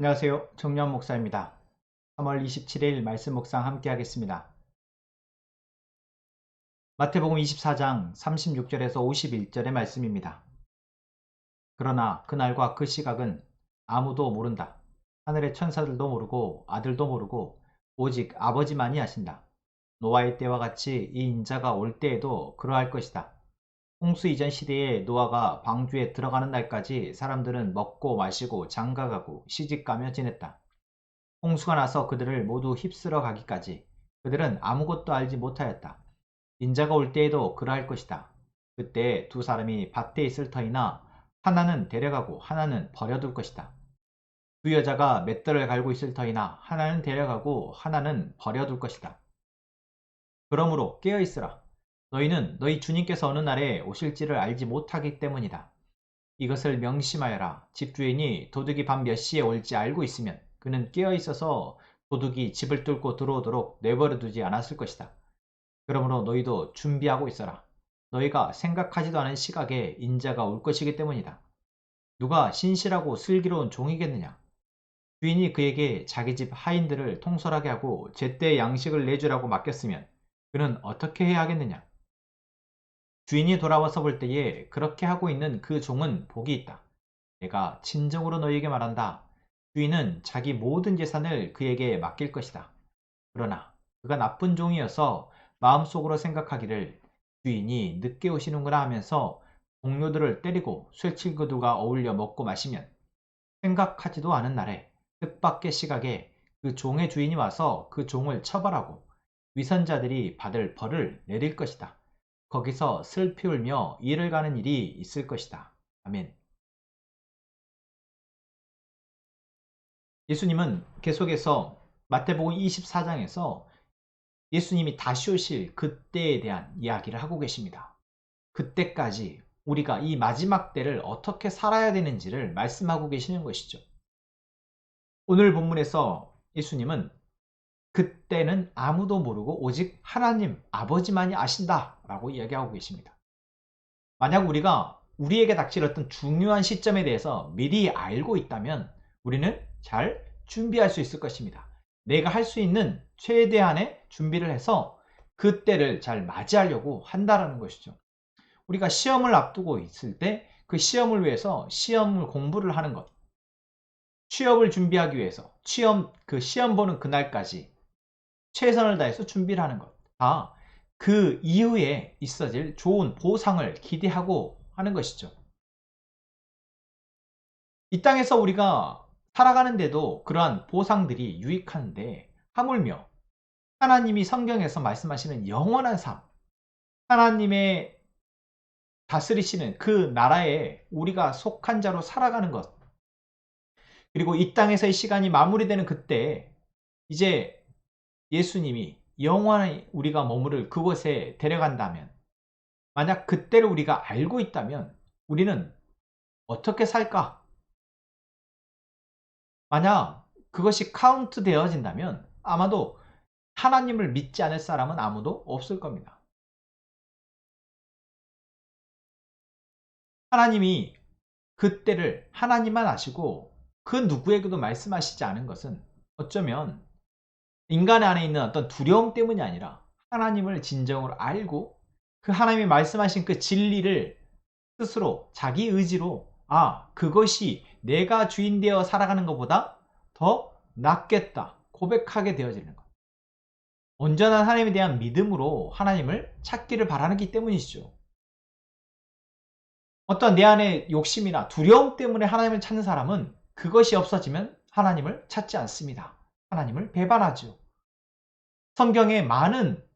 안녕하세요. 정유한 목사입니다. 3월 27일 말씀 묵상 함께 하겠습니다. 마태복음 24장 36절에서 51절의 말씀입니다. 그러나 그날과 그 시각은 아무도 모른다. 하늘의 천사들도 모르고 아들도 모르고 오직 아버지만이 아신다. 노아의 때와 같이 이 인자가 올 때에도 그러할 것이다. 홍수 이전 시대에 노아가 방주에 들어가는 날까지 사람들은 먹고 마시고 장가가고 시집가며 지냈다. 홍수가 나서 그들을 모두 휩쓸어 가기까지 그들은 아무것도 알지 못하였다. 인자가 올 때에도 그러할 것이다. 그때 두 사람이 밭에 있을 터이나 하나는 데려가고 하나는 버려둘 것이다. 두 여자가 맷돌을 갈고 있을 터이나 하나는 데려가고 하나는 버려둘 것이다. 그러므로 깨어있으라. 너희는 너희 주님께서 어느 날에 오실지를 알지 못하기 때문이다. 이것을 명심하여라. 집주인이 도둑이 밤 몇 시에 올지 알고 있으면 그는 깨어있어서 도둑이 집을 뚫고 들어오도록 내버려 두지 않았을 것이다. 그러므로 너희도 준비하고 있어라. 너희가 생각하지도 않은 시각에 인자가 올 것이기 때문이다. 누가 신실하고 슬기로운 종이겠느냐? 주인이 그에게 자기 집 하인들을 통솔하게 하고 제때 양식을 내주라고 맡겼으면 그는 어떻게 해야 하겠느냐? 주인이 돌아와서 볼 때에 그렇게 하고 있는 그 종은 복이 있다. 내가 진정으로 너희에게 말한다. 주인은 자기 모든 재산을 그에게 맡길 것이다. 그러나 그가 나쁜 종이어서 마음속으로 생각하기를 주인이 늦게 오시는구나 하면서 동료들을 때리고 술 친구들과 어울려 먹고 마시면 생각하지도 않은 날에 뜻밖의 시각에 그 종의 주인이 와서 그 종을 처벌하고 위선자들이 받을 벌을 내릴 것이다. 거기서 슬피 울며 이를 가는 일이 있을 것이다. 아멘. 예수님은 계속해서 마태복음 24장에서 예수님이 다시 오실 그때에 대한 이야기를 하고 계십니다. 그때까지 우리가 이 마지막 때를 어떻게 살아야 되는지를 말씀하고 계시는 것이죠. 오늘 본문에서 예수님은 그때는 아무도 모르고 오직 하나님 아버지만이 아신다 라고 이야기하고 계십니다. 만약 우리가 우리에게 닥칠 어떤 중요한 시점에 대해서 미리 알고 있다면 우리는 잘 준비할 수 있을 것입니다. 내가 할 수 있는 최대한의 준비를 해서 그때를 잘 맞이하려고 한다는 것이죠. 우리가 시험을 앞두고 있을 때 그 시험을 위해서 시험을 공부를 하는 것, 취업을 준비하기 위해서 그 시험 보는 그날까지 최선을 다해서 준비를 하는 것, 다 그 이후에 있어질 좋은 보상을 기대하고 하는 것이죠. 이 땅에서 우리가 살아가는데도 그러한 보상들이 유익한데 하물며 하나님이 성경에서 말씀하시는 영원한 삶, 하나님의 다스리시는 그 나라에 우리가 속한 자로 살아가는 것, 그리고 이 땅에서의 시간이 마무리되는 그때 이제 예수님이 영원히 우리가 머무를 그곳에 데려간다면, 만약 그때를 우리가 알고 있다면 우리는 어떻게 살까? 만약 그것이 카운트 되어진다면 아마도 하나님을 믿지 않을 사람은 아무도 없을 겁니다. 하나님이 그때를 하나님만 아시고 그 누구에게도 말씀하시지 않은 것은 어쩌면 인간 안에 있는 어떤 두려움 때문이 아니라 하나님을 진정으로 알고 그 하나님이 말씀하신 그 진리를 스스로 자기 의지로 그것이 내가 주인 되어 살아가는 것보다 더 낫겠다 고백하게 되어지는 것. 온전한 하나님에 대한 믿음으로 하나님을 찾기를 바라기 때문이시죠. 어떤 내 안에 욕심이나 두려움 때문에 하나님을 찾는 사람은 그것이 없어지면 하나님을 찾지 않습니다. 하나님을 배반하죠. 성경에 많은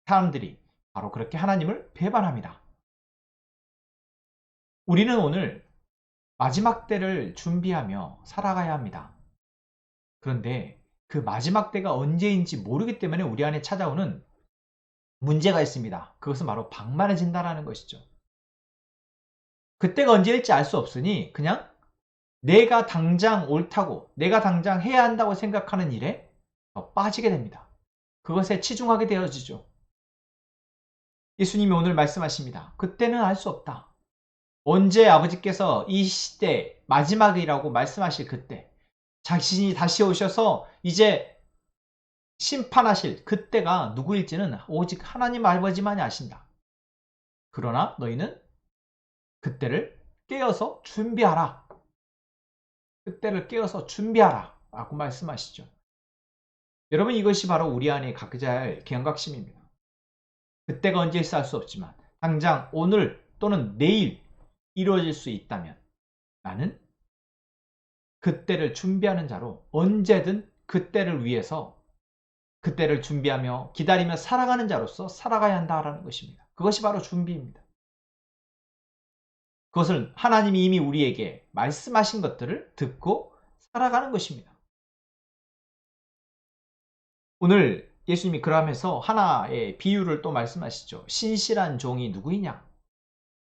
사람들이 바로 그렇게 하나님을 배반합니다. 우리는 오늘 마지막 때를 준비하며 살아가야 합니다. 그런데 그 마지막 때가 언제인지 모르기 때문에 우리 안에 찾아오는 문제가 있습니다. 그것은 바로 방만해진다는 것이죠. 그때가 언제일지 알 수 없으니 그냥 내가 당장 옳다고, 내가 당장 해야 한다고 생각하는 일에 더 빠지게 됩니다. 그것에 치중하게 되어지죠. 예수님이 오늘 말씀하십니다. 그때는 알 수 없다. 언제 아버지께서 이 시대 마지막이라고 말씀하실 그때, 자신이 다시 오셔서 이제 심판하실 그때가 누구일지는 오직 하나님 아버지만이 아신다. 그러나 너희는 그때를 깨어서 준비하라. 그때를 깨어서 준비하라 라고 말씀하시죠. 여러분, 이것이 바로 우리 안에 각자의 경각심입니다. 그때가 언제일지 알 수 없지만 당장 오늘 또는 내일 이루어질 수 있다면 나는 그때를 준비하는 자로 언제든 그때를 위해서, 그때를 준비하며 기다리며 살아가는 자로서 살아가야 한다라는 것입니다. 그것이 바로 준비입니다. 그것을 하나님이 이미 우리에게 말씀하신 것들을 듣고 살아가는 것입니다. 오늘 예수님이 그러면서 하나의 비유를 또 말씀하시죠. 신실한 종이 누구이냐?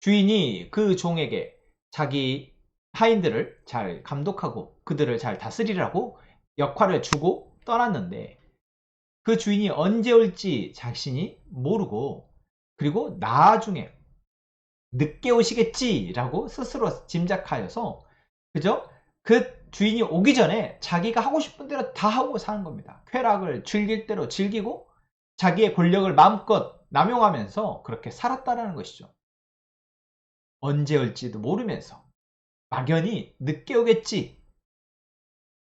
주인이 그 종에게 자기 하인들을 잘 감독하고 그들을 잘 다스리라고 역할을 주고 떠났는데, 그 주인이 언제 올지 자신이 모르고, 그리고 나중에 늦게 오시겠지라고 스스로 짐작하여서 그저 그 주인이 오기 전에 자기가 하고 싶은 대로 다 하고 사는 겁니다. 쾌락을 즐길 대로 즐기고 자기의 권력을 마음껏 남용하면서 그렇게 살았다라는 것이죠. 언제 올지도 모르면서 막연히 늦게 오겠지,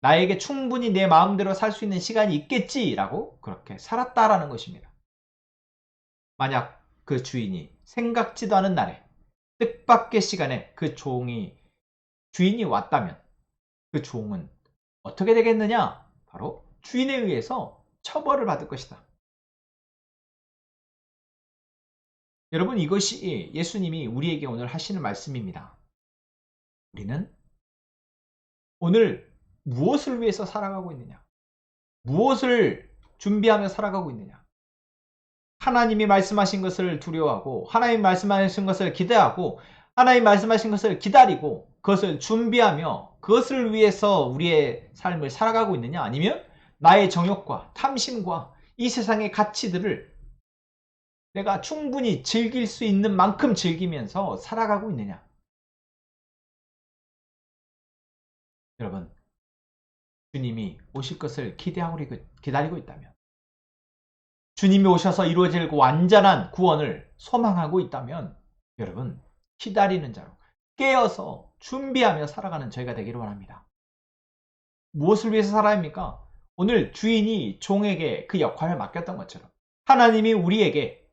나에게 충분히 내 마음대로 살 수 있는 시간이 있겠지라고 그렇게 살았다라는 것입니다. 만약 그 주인이 생각지도 않은 날에 뜻밖의 시간에 그 주인이 왔다면 그 종은 어떻게 되겠느냐? 바로 주인에 의해서 처벌을 받을 것이다. 여러분, 이것이 예수님이 우리에게 오늘 하시는 말씀입니다. 우리는 오늘 무엇을 위해서 살아가고 있느냐? 무엇을 준비하며 살아가고 있느냐? 하나님이 말씀하신 것을 두려워하고 하나님 말씀하신 것을 기대하고 하나님 말씀하신 것을 기다리고 그것을 준비하며 그것을 위해서 우리의 삶을 살아가고 있느냐? 아니면 나의 정욕과 탐심과 이 세상의 가치들을 내가 충분히 즐길 수 있는 만큼 즐기면서 살아가고 있느냐? 여러분, 주님이 오실 것을 기다리고 있다면, 주님이 오셔서 이루어질 완전한 구원을 소망하고 있다면, 여러분, 기다리는 자로 깨어서 준비하며 살아가는 저희가 되기를 원합니다. 무엇을 위해서 살아야 합니까? 오늘 주인이 종에게 그 역할을 맡겼던 것처럼 하나님이 우리에게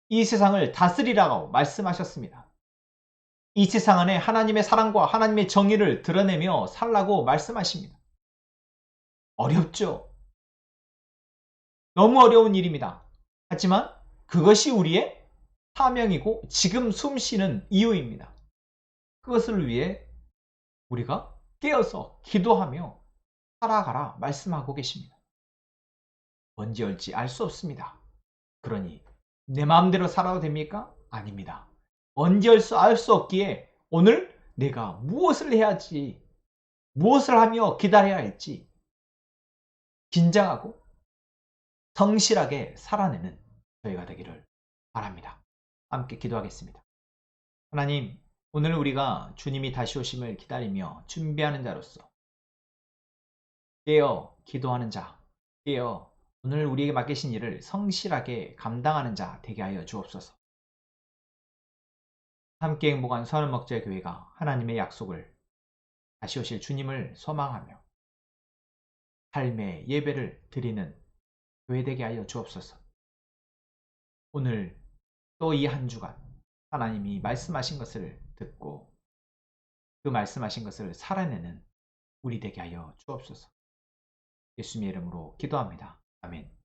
이 세상을 다스리라고 말씀하셨습니다. 이 세상 안에 하나님의 사랑과 하나님의 정의를 드러내며 살라고 말씀하십니다. 어렵죠? 너무 어려운 일입니다. 하지만 그것이 우리의 사명이고 지금 숨 쉬는 이유입니다. 그것을 위해 우리가 깨어서 기도하며 살아가라 말씀하고 계십니다. 언제 올지 알 수 없습니다. 그러니 내 마음대로 살아도 됩니까? 아닙니다. 언제 알 수 없기에 오늘 내가 무엇을 해야지, 무엇을 하며 기다려야 할지 긴장하고 성실하게 살아내는 저희가 되기를 바랍니다. 함께 기도하겠습니다. 하나님, 오늘 우리가 주님이 다시 오심을 기다리며 준비하는 자로서 깨어 기도하는 자, 깨어 오늘 우리에게 맡기신 일을 성실하게 감당하는 자 되게 하여 주옵소서. 함께 행복한 선언목자교회가 하나님의 약속을, 다시 오실 주님을 소망하며 삶의 예배를 드리는 교회 되게 하여 주옵소서. 오늘 또 이 한 주간 하나님이 말씀하신 것을 듣고 그 말씀하신 것을 살아내는 우리 되게 하여 주옵소서. 예수님의 이름으로 기도합니다. 아멘.